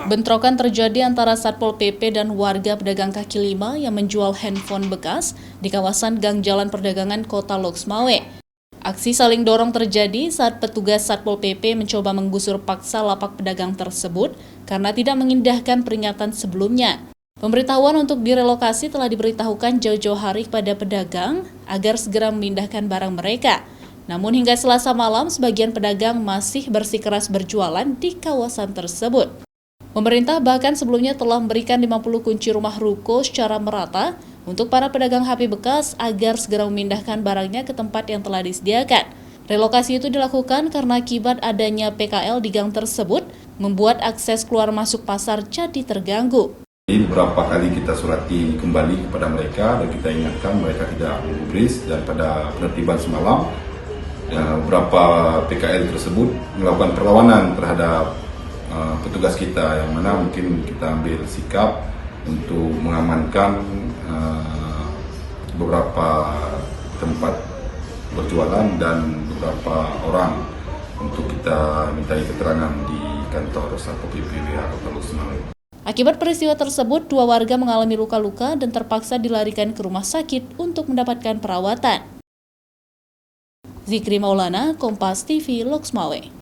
Bentrokan terjadi antara Satpol PP dan warga pedagang kaki lima yang menjual handphone bekas di kawasan Gang Jalan Perdagangan Kota Loksmawe. Aksi saling dorong terjadi saat petugas Satpol PP mencoba menggusur paksa lapak pedagang tersebut karena tidak mengindahkan peringatan sebelumnya. Pemberitahuan untuk direlokasi telah diberitahukan jauh-jauh hari kepada pedagang agar segera memindahkan barang mereka. Namun hingga Selasa malam, sebagian pedagang masih bersikeras berjualan di kawasan tersebut. Pemerintah bahkan sebelumnya telah memberikan 50 kunci rumah ruko secara merata untuk para pedagang HP bekas agar segera memindahkan barangnya ke tempat yang telah disediakan. Relokasi itu dilakukan karena akibat adanya PKL di gang tersebut membuat akses keluar masuk pasar jadi terganggu. Beberapa kali kita surati kembali kepada mereka dan kita ingatkan mereka tidak menggubris, dan pada penertiban semalam beberapa PKL tersebut melakukan perlawanan terhadap petugas kita, yang mana mungkin kita ambil sikap untuk mengamankan beberapa tempat berjualan dan beberapa orang untuk kita mintai keterangan di kantor Satpol PP Kota Loksmawe. Akibat peristiwa tersebut, 2 warga mengalami luka-luka dan terpaksa dilarikan ke rumah sakit untuk mendapatkan perawatan. Zikri Maulana, Kompas TV, Loksmawe.